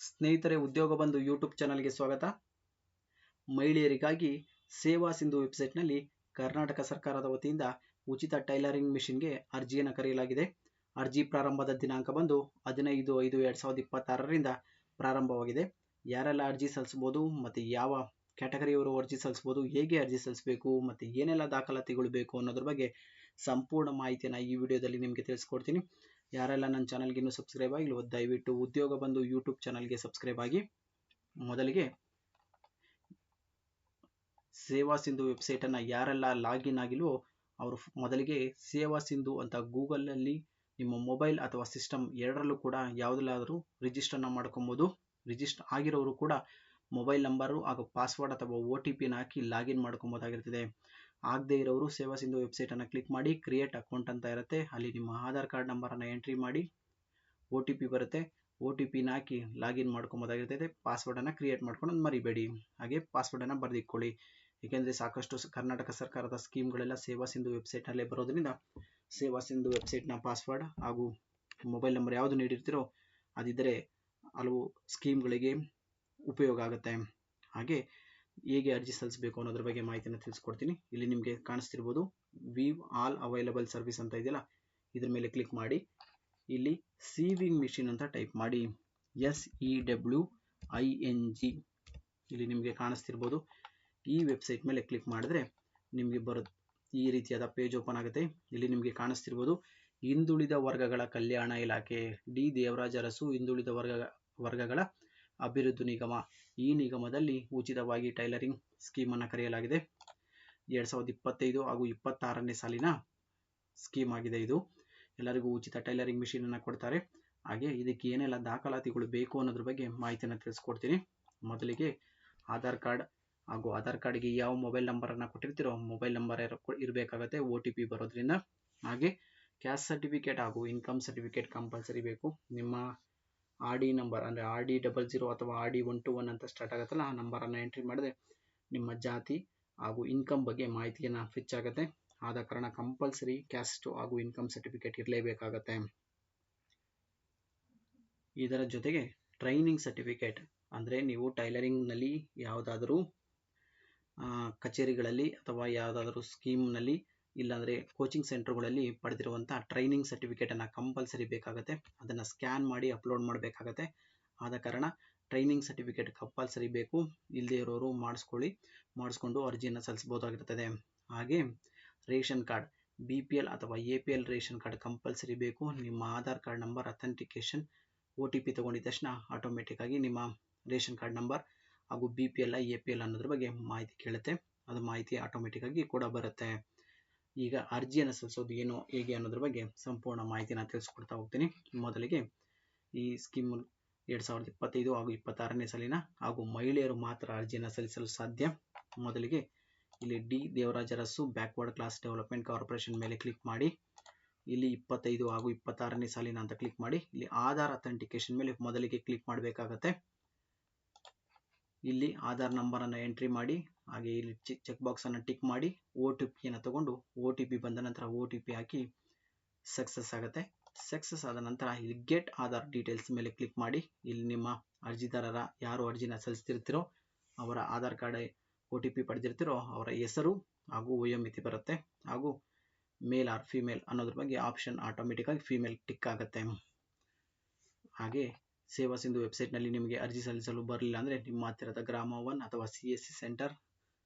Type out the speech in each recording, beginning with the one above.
ಸ್ನೇಹಿತರೆ, ಉದ್ಯೋಗ ಬಂಧು ಯೂಟ್ಯೂಬ್ ಚಾನಲ್ಗೆ ಸ್ವಾಗತ. ಮಹಿಳೆಯರಿಗಾಗಿ ಸೇವಾ ಸಿಂಧು ವೆಬ್ಸೈಟ್ನಲ್ಲಿ ಕರ್ನಾಟಕ ಸರ್ಕಾರದ ವತಿಯಿಂದ ಉಚಿತ ಟೈಲರಿಂಗ್ ಮಿಷನ್ಗೆ ಅರ್ಜಿಯನ್ನು ಕರೆಯಲಾಗಿದೆ. ಅರ್ಜಿ ಪ್ರಾರಂಭದ ದಿನಾಂಕ ಬಂದು 15/5/2026ರಿಂದ ಪ್ರಾರಂಭವಾಗಿದೆ. ಯಾರೆಲ್ಲ ಅರ್ಜಿ ಸಲ್ಲಿಸಬಹುದು ಮತ್ತು ಯಾವ ಕ್ಯಾಟಗರಿಯವರು ಅರ್ಜಿ ಸಲ್ಲಿಸಬಹುದು, ಹೇಗೆ ಅರ್ಜಿ ಸಲ್ಲಿಸಬೇಕು ಮತ್ತು ಏನೆಲ್ಲ ದಾಖಲಾತಿಗಳು ಬೇಕು ಅನ್ನೋದ್ರ ಬಗ್ಗೆ ಸಂಪೂರ್ಣ ಮಾಹಿತಿಯನ್ನು ಈ ವಿಡಿಯೋದಲ್ಲಿ ನಿಮಗೆ ತಿಳಿಸ್ಕೊಡ್ತೀನಿ. ಯಾರೆಲ್ಲ ನನ್ನ ಚಾನಲ್ಗೆ ಇನ್ನೂ ಸಬ್ಸ್ಕ್ರೈಬ್ ಆಗಿಲ್ವೋ ದಯವಿಟ್ಟು ಉದ್ಯೋಗ ಬಂಧು ಯೂಟ್ಯೂಬ್ ಚಾನಲ್ಗೆ ಸಬ್ಸ್ಕ್ರೈಬ್ ಆಗಿ. ಮೊದಲಿಗೆ ಸೇವಾ ಸಿಂಧು ವೆಬ್ಸೈಟನ್ನು ಯಾರೆಲ್ಲ ಲಾಗಿನ್ ಆಗಿಲ್ವೋ ಅವರು ಮೊದಲಿಗೆ ಸೇವಾ ಸಿಂಧು ಅಂತ ಗೂಗಲಲ್ಲಿ ನಿಮ್ಮ ಮೊಬೈಲ್ ಅಥವಾ ಸಿಸ್ಟಮ್ ಎರಡರಲ್ಲೂ ಕೂಡ ಯಾವುದಲ್ಲಾದರೂ ರಿಜಿಸ್ಟರ್ನ ಮಾಡ್ಕೊಬೋದು. ರಿಜಿಸ್ಟರ್ ಆಗಿರೋರು ಕೂಡ ಮೊಬೈಲ್ ನಂಬರು ಹಾಗೂ ಪಾಸ್ವರ್ಡ್ ಅಥವಾ OTPನ ಹಾಕಿ ಲಾಗಿನ್ ಮಾಡ್ಕೊಬೋದಾಗಿರ್ತದೆ. ಆಗದೇ ಇರೋರು ಸೇವಾ ಸಿಂಧು ವೆಬ್ಸೈಟನ್ನು ಕ್ಲಿಕ್ ಮಾಡಿ ಕ್ರಿಯೇಟ್ ಅಕೌಂಟ್ ಅಂತ ಇರುತ್ತೆ, ಅಲ್ಲಿ ನಿಮ್ಮ ಆಧಾರ್ ಕಾರ್ಡ್ ನಂಬರನ್ನು ಎಂಟ್ರಿ ಮಾಡಿ OTP ಬರುತ್ತೆ, OTPನ ಹಾಕಿ ಲಾಗಿನ್ ಮಾಡ್ಕೊಬೋದಾಗಿರ್ತದೆ. ಪಾಸ್ವರ್ಡನ್ನು ಕ್ರಿಯೇಟ್ ಮಾಡ್ಕೊಂಡು ಮರಿಬೇಡಿ, ಹಾಗೆ ಪಾಸ್ವರ್ಡನ್ನು ಬರೆದಿಟ್ಕೊಳ್ಳಿ. ಏಕೆಂದರೆ ಸಾಕಷ್ಟು ಕರ್ನಾಟಕ ಸರ್ಕಾರದ ಸ್ಕೀಮ್ಗಳೆಲ್ಲ ಸೇವಾ ಸಿಂಧು ವೆಬ್ಸೈಟ್ನಲ್ಲೇ ಬರೋದ್ರಿಂದ ಸೇವಾ ಸಿಂಧು ವೆಬ್ಸೈಟ್ನ ಪಾಸ್ವರ್ಡ್ ಹಾಗೂ ಮೊಬೈಲ್ ನಂಬರ್ ಯಾವುದು ನೀಡಿರ್ತೀರೋ ಅದಿದ್ದರೆ ಹಲವು ಸ್ಕೀಮ್ಗಳಿಗೆ ಉಪಯೋಗ ಆಗುತ್ತೆ. ಹಾಗೆ ಹೇಗೆ ಅರ್ಜಿ ಸಲ್ಲಿಸಬೇಕು ಅನ್ನೋದ್ರ ಬಗ್ಗೆ ಮಾಹಿತಿಯನ್ನು ತಿಳಿಸ್ಕೊಡ್ತೀನಿ. ಇಲ್ಲಿ ನಿಮಗೆ ಕಾಣಿಸ್ತಿರ್ಬೋದು ವೀವ್ ಆಲ್ ಅವೈಲಬಲ್ ಸರ್ವಿಸ್ ಅಂತ ಇದೆಯಲ್ಲ, ಇದ್ರ ಮೇಲೆ ಕ್ಲಿಕ್ ಮಾಡಿ ಇಲ್ಲಿ ಸೀವಿಂಗ್ ಮಿಷಿನ್ ಅಂತ ಟೈಪ್ ಮಾಡಿ, SEWING. ಇಲ್ಲಿ ನಿಮಗೆ ಕಾಣಿಸ್ತಿರ್ಬೋದು. ಈ ವೆಬ್ಸೈಟ್ ಮೇಲೆ ಕ್ಲಿಕ್ ಮಾಡಿದ್ರೆ ನಿಮಗೆ ಬರುತ್ತೆ ಈ ರೀತಿಯಾದ ಪೇಜ್ ಓಪನ್ ಆಗುತ್ತೆ. ಇಲ್ಲಿ ನಿಮಗೆ ಕಾಣಿಸ್ತಿರ್ಬೋದು ಹಿಂದುಳಿದ ವರ್ಗಗಳ ಕಲ್ಯಾಣ ಇಲಾಖೆ, ಡಿ ದೇವರಾಜ ಅರಸು ಹಿಂದುಳಿದ ವರ್ಗಗಳ ಅಭಿವೃದ್ಧಿ ನಿಗಮ. ಈ ನಿಗಮದಲ್ಲಿ ಉಚಿತವಾಗಿ ಟೈಲರಿಂಗ್ ಸ್ಕೀಮನ್ನು ಕರೆಯಲಾಗಿದೆ. 2025 ಹಾಗೂ 26ನೇ ಸಾಲಿನ ಸ್ಕೀಮ್ ಆಗಿದೆ. ಇದು ಎಲ್ಲರಿಗೂ ಉಚಿತ ಟೈಲರಿಂಗ್ ಮಿಷಿನನ್ನು ಕೊಡ್ತಾರೆ. ಹಾಗೆ ಇದಕ್ಕೆ ಏನೆಲ್ಲ ದಾಖಲಾತಿಗಳು ಬೇಕು ಅನ್ನೋದ್ರ ಬಗ್ಗೆ ಮಾಹಿತಿಯನ್ನು ತಿಳಿಸ್ಕೊಡ್ತೀನಿ. ಮೊದಲಿಗೆ ಆಧಾರ್ ಕಾರ್ಡ್ ಹಾಗೂ ಆಧಾರ್ ಕಾರ್ಡ್ಗೆ ಯಾವ ಮೊಬೈಲ್ ನಂಬರನ್ನು ಕೊಟ್ಟಿರ್ತೀರೋ ಮೊಬೈಲ್ ನಂಬರ್ ಇರಬೇಕಾಗತ್ತೆ OTP ಬರೋದ್ರಿಂದ. ಹಾಗೆ ಕ್ಯಾಸ್ಟ್ ಸರ್ಟಿಫಿಕೇಟ್ ಹಾಗೂ ಇನ್ಕಮ್ ಸರ್ಟಿಫಿಕೇಟ್ ಕಂಪಲ್ಸರಿ ಬೇಕು. ನಿಮ್ಮ RD ನಂಬರ್ ಅಂದರೆ RD00 ಅಥವಾ RD121 ಅಂತ ಸ್ಟಾರ್ಟ್ ಆಗುತ್ತಲ್ಲ ಆ ನಂಬರನ್ನು ಎಂಟ್ರಿ ಮಾಡಿದ್ರೆ ನಿಮ್ಮ ಜಾತಿ ಹಾಗೂ ಇನ್ಕಮ್ ಬಗ್ಗೆ ಮಾಹಿತಿಯನ್ನು ಫೆಚ್ ಆಗುತ್ತೆ. ಆದ ಕಾರಣ ಕಂಪಲ್ಸರಿ ಕ್ಯಾಸ್ಟ್ ಹಾಗೂ ಇನ್ಕಮ್ ಸರ್ಟಿಫಿಕೇಟ್ ಇರಲೇಬೇಕಾಗತ್ತೆ. ಇದರ ಜೊತೆಗೆ ಟ್ರೈನಿಂಗ್ ಸರ್ಟಿಫಿಕೇಟ್ ಅಂದರೆ ನೀವು ಟೈಲರಿಂಗ್ನಲ್ಲಿ ಯಾವುದಾದರೂ ಕಚೇರಿಗಳಲ್ಲಿ ಅಥವಾ ಯಾವುದಾದ್ರೂ ಸ್ಕೀಮ್ನಲ್ಲಿ ಇಲ್ಲಾಂದರೆ ಕೋಚಿಂಗ್ ಸೆಂಟರ್ಗಳಲ್ಲಿ ಪಡೆದಿರುವಂಥ ಟ್ರೈನಿಂಗ್ ಸರ್ಟಿಫಿಕೇಟನ್ನು ಕಂಪಲ್ಸರಿ ಬೇಕಾಗುತ್ತೆ. ಅದನ್ನು ಸ್ಕ್ಯಾನ್ ಮಾಡಿ ಅಪ್ಲೋಡ್ ಮಾಡಬೇಕಾಗತ್ತೆ. ಆದ ಕಾರಣ ಟ್ರೈನಿಂಗ್ ಸರ್ಟಿಫಿಕೇಟ್ ಕಂಪಲ್ಸರಿ ಬೇಕು. ಇಲ್ಲದೇ ಇರೋರು ಮಾಡಿಸ್ಕೊಂಡು ಅರ್ಜಿಯನ್ನು ಸಲ್ಲಿಸಬಹುದಾಗಿರ್ತದೆ. ಹಾಗೆ ರೇಷನ್ ಕಾರ್ಡ್ BPL ಅಥವಾ APL ರೇಷನ್ ಕಾರ್ಡ್ ಕಂಪಲ್ಸರಿ ಬೇಕು. ನಿಮ್ಮ Aadhaar card number authentication OTP ತೊಗೊಂಡಿದ ತಕ್ಷಣ ಆಟೋಮೆಟಿಕ್ ಆಗಿ ನಿಮ್ಮ ರೇಷನ್ ಕಾರ್ಡ್ ನಂಬರ್ ಹಾಗೂ BPL APL ಅನ್ನೋದ್ರ ಬಗ್ಗೆ ಮಾಹಿತಿ ಕೇಳುತ್ತೆ. ಅದು ಮಾಹಿತಿ ಆಟೋಮೆಟಿಕ್ ಆಗಿ ಕೂಡ ಬರುತ್ತೆ. ಈಗ ಅರ್ಜಿಯನ್ನು ಸಲ್ಲಿಸೋದು ಏನು ಹೇಗೆ ಅನ್ನೋದ್ರ ಬಗ್ಗೆ ಸಂಪೂರ್ಣ ಮಾಹಿತಿನ ತಿಳಿಸ್ಕೊಡ್ತಾ ಹೋಗ್ತೀನಿ. ಮೊದಲಿಗೆ ಈ ಸ್ಕೀಮ್ 2025 ಹಾಗೂ 26ನೇ ಸಾಲಿನ ಹಾಗೂ ಮಹಿಳೆಯರು ಮಾತ್ರ ಅರ್ಜಿಯನ್ನು ಸಲ್ಲಿಸಲು ಸಾಧ್ಯ. ಮೊದಲಿಗೆ ಇಲ್ಲಿ D Devaraja Arasu backward class development corporation ಮೇಲೆ ಕ್ಲಿಕ್ ಮಾಡಿ ಇಲ್ಲಿ 25 ಹಾಗೂ 26ನೇ ಸಾಲಿನ ಅಂತ ಕ್ಲಿಕ್ ಮಾಡಿ ಇಲ್ಲಿ ಆಧಾರ್ ಅಥೆಂಟಿಕೇಶನ್ ಮೇಲೆ ಮೊದಲಿಗೆ ಕ್ಲಿಕ್ ಮಾಡಬೇಕಾಗತ್ತೆ. ಇಲ್ಲಿ ಆಧಾರ್ ನಂಬರನ್ನು ಎಂಟ್ರಿ ಮಾಡಿ ಹಾಗೆ ಇಲ್ಲಿ ಚೆಕ್ ಬಾಕ್ಸನ್ನು ಟಿಕ್ ಮಾಡಿ OTPಯನ್ನು ತಗೊಂಡು OTP ಬಂದ ನಂತರ OTP ಹಾಕಿ ಸಕ್ಸಸ್ ಆಗುತ್ತೆ. ಸಕ್ಸಸ್ ಆದ ನಂತರ ಇಲ್ಲಿ ಗೆಟ್ ಆಧಾರ್ ಡೀಟೇಲ್ಸ್ ಮೇಲೆ ಕ್ಲಿಕ್ ಮಾಡಿ ಇಲ್ಲಿ ನಿಮ್ಮ ಅರ್ಜಿದಾರರ ಯಾರು ಅರ್ಜಿನ ಸಲ್ಲಿಸ್ತಿರ್ತೀರೋ ಅವರ ಆಧಾರ್ ಕಾರ್ಡ್ OTP ಪಡೆದಿರ್ತೀರೋ ಅವರ ಹೆಸರು ಹಾಗೂ ವಯೋಮಿತಿ ಬರುತ್ತೆ. ಹಾಗೂ ಮೇಲ್ ಆರ್ ಫಿಮೇಲ್ ಅನ್ನೋದ್ರ ಬಗ್ಗೆ ಆಪ್ಷನ್ ಆಟೋಮೆಟಿಕ್ ಆಗಿ ಫಿಮೇಲ್ ಟಿಕ್ ಆಗುತ್ತೆ. ಹಾಗೆ ಸೇವಾ ಸಿಂಧು ವೆಬ್ಸೈಟ್ನಲ್ಲಿ ನಿಮಗೆ ಅರ್ಜಿ ಸಲ್ಲಿಸಲು ಬರಲಿಲ್ಲ ಅಂದರೆ ನಿಮ್ಮ ಹತ್ತಿರದ ಗ್ರಾಮ 1 ಅಥವಾ CSC ಸೆಂಟರ್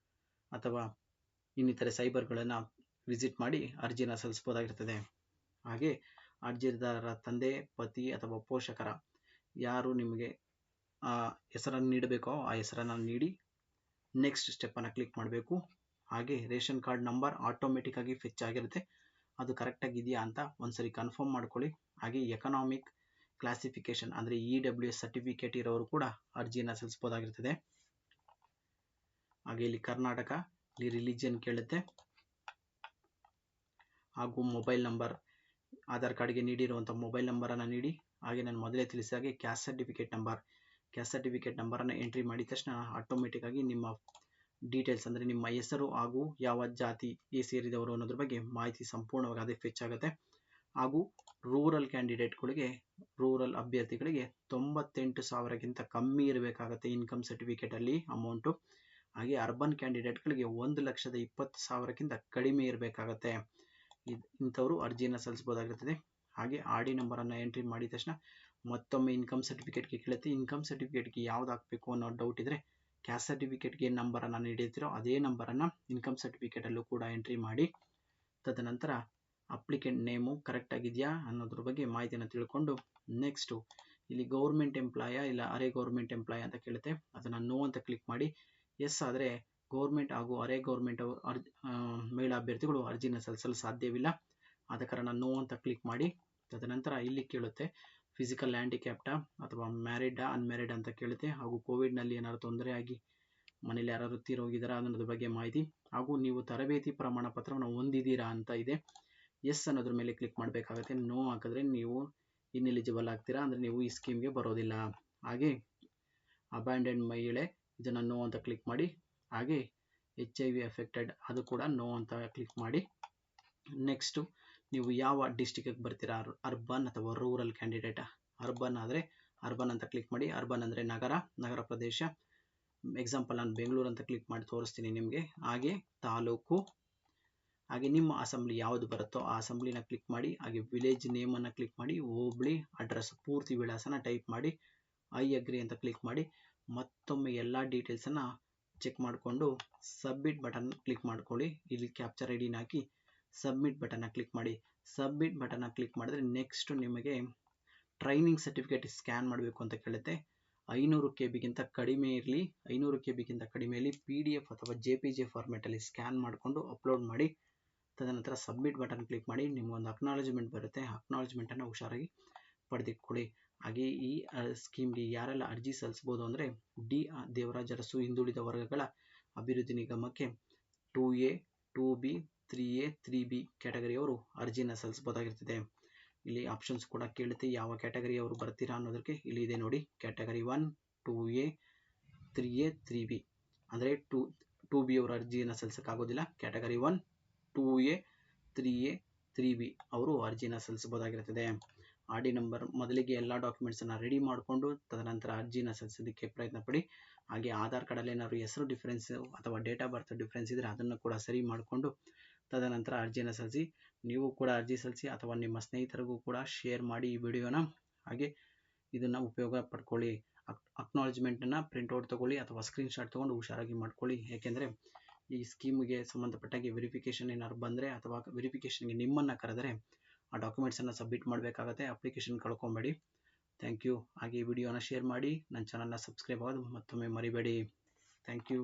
ಅಥವಾ ಇನ್ನಿತರೆ ಸೈಬರ್ಗಳನ್ನು ವಿಸಿಟ್ ಮಾಡಿ ಅರ್ಜಿನ ಸಲ್ಲಿಸಬಹುದಾಗಿರ್ತದೆ. ಹಾಗೆ ಅರ್ಜಿದಾರರ ತಂದೆ, ಪತಿ ಅಥವಾ ಪೋಷಕರ ಯಾರು ನಿಮಗೆ ಹೆಸರನ್ನು ನೀಡಬೇಕೋ ಆ ಹೆಸರನ್ನು ನೀಡಿ ನೆಕ್ಸ್ಟ್ ಸ್ಟೆಪ್ಪನ್ನು ಕ್ಲಿಕ್ ಮಾಡಬೇಕು. ಹಾಗೆ ರೇಷನ್ ಕಾರ್ಡ್ ನಂಬರ್ ಆಟೋಮೆಟಿಕ್ ಆಗಿ ಫೆಚ್ ಆಗಿರುತ್ತೆ, ಅದು ಕರೆಕ್ಟಾಗಿ ಇದೆಯಾ ಅಂತ ಒಂದ್ಸರಿ ಕನ್ಫರ್ಮ್ ಮಾಡ್ಕೊಳ್ಳಿ. ಹಾಗೆ ಎಕನಾಮಿಕ್ ಕ್ಲಾಸಿಫಿಕೇಶನ್ ಅಂದರೆ EWS ಸರ್ಟಿಫಿಕೇಟ್ ಇರೋರು ಕೂಡ ಅರ್ಜಿಯನ್ನು ಸಲ್ಲಿಸಬಹುದಾಗಿರ್ತದೆ. ಹಾಗೆ ಇಲ್ಲಿ ಕರ್ನಾಟಕ, ಇಲ್ಲಿ ರಿಲಿಜಿಯನ್ ಕೇಳುತ್ತೆ ಹಾಗೂ ಮೊಬೈಲ್ ನಂಬರ್ ಆಧಾರ್ ಕಾರ್ಡ್ಗೆ ನೀಡಿರುವಂಥ ಮೊಬೈಲ್ ನಂಬರನ್ನು ನೀಡಿ. ಹಾಗೆ ನಾನು ಮೊದಲೇ ತಿಳಿಸಿದಾಗೆ ಕ್ಯಾಸ್ಟ್ ಸರ್ಟಿಫಿಕೇಟ್ ನಂಬರನ್ನು ಎಂಟ್ರಿ ಮಾಡಿದ ತಕ್ಷಣ ಆಟೋಮೆಟಿಕ್ ಆಗಿ ನಿಮ್ಮ ಡೀಟೇಲ್ಸ್ ಅಂದರೆ ನಿಮ್ಮ ಹೆಸರು ಹಾಗೂ ಯಾವ ಜಾತಿಗೆ ಸೇರಿದವರು ಅನ್ನೋದ್ರ ಬಗ್ಗೆ ಮಾಹಿತಿ ಸಂಪೂರ್ಣವಾಗಿ ಅದೇ ಫೆಚ್ ಆಗುತ್ತೆ. ಹಾಗೂ ರೂರಲ್ ಕ್ಯಾಂಡಿಡೇಟ್ಗಳಿಗೆ, ರೂರಲ್ ಅಭ್ಯರ್ಥಿಗಳಿಗೆ 98,000ಕ್ಕಿಂತ ಕಮ್ಮಿ ಇರಬೇಕಾಗುತ್ತೆ ಇನ್ಕಮ್ ಸರ್ಟಿಫಿಕೇಟ್ ಅಲ್ಲಿ ಅಮೌಂಟು. ಹಾಗೆ ಅರ್ಬನ್ ಕ್ಯಾಂಡಿಡೇಟ್ಗಳಿಗೆ 1,20,000ಕ್ಕಿಂತ ಕಡಿಮೆ ಇರಬೇಕಾಗತ್ತೆ. ಇಂಥವರು ಅರ್ಜಿಯನ್ನು ಸಲ್ಲಿಸಬಹುದಾಗಿರ್ತದೆ. ಹಾಗೆ ಆರ್ ಡಿ ನಂಬರನ್ನು ಎಂಟ್ರಿ ಮಾಡಿದ ತಕ್ಷಣ ಮತ್ತೊಮ್ಮೆ ಇನ್ಕಮ್ ಸರ್ಟಿಫಿಕೇಟ್ಗೆ ಕೇಳುತ್ತೆ. ಇನ್ಕಮ್ ಸರ್ಟಿಫಿಕೇಟ್ಗೆ ಯಾವ್ದು ಹಾಕಬೇಕು ಅನ್ನೋ ಡೌಟ್ ಇದ್ದರೆ ಕ್ಯಾಸ್ಟ್ ಸರ್ಟಿಫಿಕೇಟ್ಗೆ ಏನು ನಂಬರನ್ನು ನೀಡಿರ್ತೀರೋ ಅದೇ ನಂಬರನ್ನು ಇನ್ಕಮ್ ಸರ್ಟಿಫಿಕೇಟಲ್ಲೂ ಕೂಡ ಎಂಟ್ರಿ ಮಾಡಿ, ತದನಂತರ ಅಪ್ಲಿಕೆಂಟ್ ನೇಮು ಕರೆಕ್ಟ್ ಆಗಿದೆಯಾ ಅನ್ನೋದ್ರ ಬಗ್ಗೆ ಮಾಹಿತಿಯನ್ನು ತಿಳ್ಕೊಂಡು ನೆಕ್ಸ್ಟು ಇಲ್ಲಿ ಗೌರ್ಮೆಂಟ್ ಎಂಪ್ಲಾಯ ಇಲ್ಲ ಅರೆ ಗೌರ್ಮೆಂಟ್ ಎಂಪ್ಲಾಯ್ ಅಂತ ಕೇಳುತ್ತೆ. ಅದನ್ನು ನೋ ಅಂತ ಕ್ಲಿಕ್ ಮಾಡಿ. ಎಸ್ ಆದರೆ ಗೌರ್ಮೆಂಟ್ ಹಾಗೂ ಅರೆ ಗೌರ್ಮೆಂಟ್ ಮಹಿಳಾ ಅಭ್ಯರ್ಥಿಗಳು ಅರ್ಜಿನ ಸಲ್ಲಿಸಲು ಸಾಧ್ಯವಿಲ್ಲ. ಆದ ಕಾರಣ ನೋ ಅಂತ ಕ್ಲಿಕ್ ಮಾಡಿ. ತದನಂತರ ಇಲ್ಲಿ ಕೇಳುತ್ತೆ ಫಿಸಿಕಲ್ ಹ್ಯಾಂಡಿಕ್ಯಾಪ್ಟಾ ಅಥವಾ ಮ್ಯಾರಿಡಾ ಅನ್ಮ್ಯಾರಿಡ್ ಅಂತ ಕೇಳುತ್ತೆ. ಹಾಗೂ ಕೋವಿಡ್ನಲ್ಲಿ ಏನಾದ್ರು ತೊಂದರೆ ಆಗಿ ಮನೇಲಿ ಯಾರು ತೀರೋಗಿದ್ದಾರಾ ಅನ್ನೋದ್ರ ಬಗ್ಗೆ ಮಾಹಿತಿ, ಹಾಗೂ ನೀವು ತರಬೇತಿ ಪ್ರಮಾಣ ಪತ್ರವನ್ನು ಹೊಂದಿದ್ದೀರಾ ಅಂತ ಇದೆ. ಎಸ್ ಅನ್ನೋದ್ರ ಮೇಲೆ ಕ್ಲಿಕ್ ಮಾಡಬೇಕಾಗುತ್ತೆ. ನೋ ಹಾಕಿದ್ರೆ ನೀವು ಇನ್ಎಲಿಜಿಬಲ್ ಆಗ್ತೀರಾ, ಅಂದರೆ ನೀವು ಈ ಸ್ಕೀಮ್ಗೆ ಬರೋದಿಲ್ಲ. ಹಾಗೆ ಅಬ್ಯಾಂಡೆಂಡ್ ಮಹಿಳೆ ಇದನ್ನು ನೋ ಅಂತ ಕ್ಲಿಕ್ ಮಾಡಿ. ಹಾಗೆ HIV ಎಫೆಕ್ಟೆಡ್ ಅದು ಕೂಡ ನೋ ಅಂತ ಕ್ಲಿಕ್ ಮಾಡಿ. ನೆಕ್ಸ್ಟು ನೀವು ಯಾವ ಡಿಸ್ಟಿಕ್ಗೆ ಬರ್ತೀರಾ, ಅರ್ಬನ್ ಅಥವಾ ರೂರಲ್ ಕ್ಯಾಂಡಿಡೇಟ್. ಅರ್ಬನ್ ಆದರೆ ಅರ್ಬನ್ ಅಂತ ಕ್ಲಿಕ್ ಮಾಡಿ. ಅರ್ಬನ್ ಅಂದರೆ ನಗರ ಪ್ರದೇಶ. ಎಕ್ಸಾಂಪಲ್ ನಾನು ಬೆಂಗಳೂರು ಅಂತ ಕ್ಲಿಕ್ ಮಾಡಿ ತೋರಿಸ್ತೀನಿ ನಿಮಗೆ. ಹಾಗೆ ತಾಲೂಕು, ಹಾಗೆ ನಿಮ್ಮ ಅಸೆಂಬ್ಲಿ ಯಾವುದು ಬರುತ್ತೋ ಆ ಅಸೆಂಬ್ಲಿನ ಕ್ಲಿಕ್ ಮಾಡಿ. ಹಾಗೆ ವಿಲೇಜ್ ನೇಮನ್ನು ಕ್ಲಿಕ್ ಮಾಡಿ. ಹೋಬಳಿ ಅಡ್ರೆಸ್ ಪೂರ್ತಿ ವಿಳಾಸನ ಟೈಪ್ ಮಾಡಿ. ಐ ಅಗ್ರಿ ಅಂತ ಕ್ಲಿಕ್ ಮಾಡಿ. ಮತ್ತೊಮ್ಮೆ ಎಲ್ಲ ಡೀಟೇಲ್ಸನ್ನು ಚೆಕ್ ಮಾಡಿಕೊಂಡು ಸಬ್ಮಿಟ್ ಬಟನ್ ಕ್ಲಿಕ್ ಮಾಡ್ಕೊಳ್ಳಿ. ಇಲ್ಲಿ ಕ್ಯಾಪ್ಚರ್ ಐಡಿನ ಹಾಕಿ ಸಬ್ಮಿಟ್ ಬಟನ್ನ ಕ್ಲಿಕ್ ಮಾಡಿ. ಸಬ್ಮಿಟ್ ಬಟನ್ನ ಕ್ಲಿಕ್ ಮಾಡಿದ್ರೆ ನೆಕ್ಸ್ಟ್ ನಿಮಗೆ ಟ್ರೈನಿಂಗ್ ಸರ್ಟಿಫಿಕೇಟ್ ಸ್ಕ್ಯಾನ್ ಮಾಡಬೇಕು ಅಂತ ಕೇಳುತ್ತೆ. 500 KB ಕಡಿಮೆ ಇರಲಿ, 500 KB ಕಡಿಮೆಯಲ್ಲಿ PDF ಅಥವಾ JPG ಫಾರ್ಮೆಟಲ್ಲಿ ಸ್ಕ್ಯಾನ್ ಮಾಡಿಕೊಂಡು ಅಪ್ಲೋಡ್ ಮಾಡಿ. ತದನಂತರ ಸಬ್ಮಿಟ್ ಬಟನ್ ಕ್ಲಿಕ್ ಮಾಡಿ. ನಿಮಗೊಂದು ಅಕ್ನಾಲಜ್ಮೆಂಟ್ ಬರುತ್ತೆ. ಅಕ್ನಾಲಜ್ಮೆಂಟನ್ನು ಹುಷಾರಾಗಿ ಪಡೆದುಕೊಳ್ಳಿ. ಹಾಗೆ ಈ ಸ್ಕೀಮ್ಗೆ ಯಾರೆಲ್ಲ ಅರ್ಜಿ ಸಲ್ಲಿಸ್ಬೋದು ಅಂದರೆ ಡಿ ದೇವರಾಜ ಅರಸು ಹಿಂದುಳಿದ ವರ್ಗಗಳ ಅಭಿವೃದ್ಧಿ ನಿಗಮಕ್ಕೆ 2A 2B 3A 3B ಕ್ಯಾಟಗರಿಯವರು ಅರ್ಜಿನ ಸಲ್ಲಿಸಬಹುದಾಗಿರ್ತದೆ. ಇಲ್ಲಿ ಆಪ್ಷನ್ಸ್ ಕೂಡ ಕೇಳುತ್ತೆ ಯಾವ ಕ್ಯಾಟಗರಿಯವರು ಬರ್ತೀರಾ ಅನ್ನೋದಕ್ಕೆ. ಇಲ್ಲಿ ಇದೆ ನೋಡಿ, ಕ್ಯಾಟಗರಿ 1 2A 3A 3B ಅಂದರೆ 2B ಅವರು ಅರ್ಜಿಯನ್ನು ಸಲ್ಲಿಸೋಕ್ಕಾಗೋದಿಲ್ಲ. ಕ್ಯಾಟಗರಿ 1 2A 3A 3B ಅವರು ಅರ್ಜಿನ ಸಲ್ಲಿಸಬಹುದಾಗಿರ್ತದೆ. ಆರ್ ಡಿ ನಂಬರ್ ಮೊದಲಿಗೆ ಎಲ್ಲ ಡಾಕ್ಯುಮೆಂಟ್ಸನ್ನು ರೆಡಿ ಮಾಡಿಕೊಂಡು ತದನಂತರ ಅರ್ಜಿನ ಸಲ್ಲಿಸೋದಕ್ಕೆ ಪ್ರಯತ್ನ ಪಡಿ. ಹಾಗೆ ಆಧಾರ್ ಕಾರ್ಡಲ್ಲಿ ಏನಾದ್ರು ಹೆಸರು ಡಿಫ್ರೆನ್ಸ್ ಅಥವಾ ಡೇಟ್ ಆಫ್ ಬರ್ತ್ ಡಿಫ್ರೆನ್ಸ್ ಇದ್ದರೆ ಅದನ್ನು ಕೂಡ ಸರಿ ಮಾಡಿಕೊಂಡು ತದನಂತರ ಅರ್ಜಿಯನ್ನು ಸಲ್ಲಿಸಿ. ನೀವು ಕೂಡ ಅರ್ಜಿ ಸಲ್ಲಿಸಿ ಅಥವಾ ನಿಮ್ಮ ಸ್ನೇಹಿತರಿಗೂ ಕೂಡ ಶೇರ್ ಮಾಡಿ ಈ ವಿಡಿಯೋನ. ಹಾಗೆ ಇದನ್ನು ಉಪಯೋಗ ಪಡ್ಕೊಳ್ಳಿ. ಅಕ್ನಾಲಜ್ಮೆಂಟನ್ನು ಪ್ರಿಂಟ್ಔಟ್ ತೊಗೊಳ್ಳಿ ಅಥವಾ ಸ್ಕ್ರೀನ್ಶಾಟ್ ತೊಗೊಂಡು ಹುಷಾರಾಗಿ ಮಾಡ್ಕೊಳ್ಳಿ. ಏಕೆಂದರೆ ಈ ಸ್ಕೀಮ್ಗೆ ಸಂಬಂಧಪಟ್ಟಾಗಿ ವೆರಿಫಿಕೇಷನ್ ಏನಾದ್ರು ಬಂದರೆ ಅಥವಾ ವೆರಿಫಿಕೇಷನ್ಗೆ ನಿಮ್ಮನ್ನು ಕರೆದರೆ ಆ ಡಾಕ್ಯುಮೆಂಟ್ಸನ್ನು ಸಬ್ಮಿಟ್ ಮಾಡಬೇಕಾಗತ್ತೆ. ಅಪ್ಲಿಕೇಶನ್ ಕಳ್ಕೊಬೇಡಿ. Thank you. ಹಾಗೆ ಈ ವಿಡಿಯೋನ ಶೇರ್ ಮಾಡಿ. ನನ್ನ ಚಾನಲ್ನ ಸಬ್ಸ್ಕ್ರೈಬ್ ಆಗೋದು ಮತ್ತೊಮ್ಮೆ ಮರಿಬೇಡಿ. Thank you.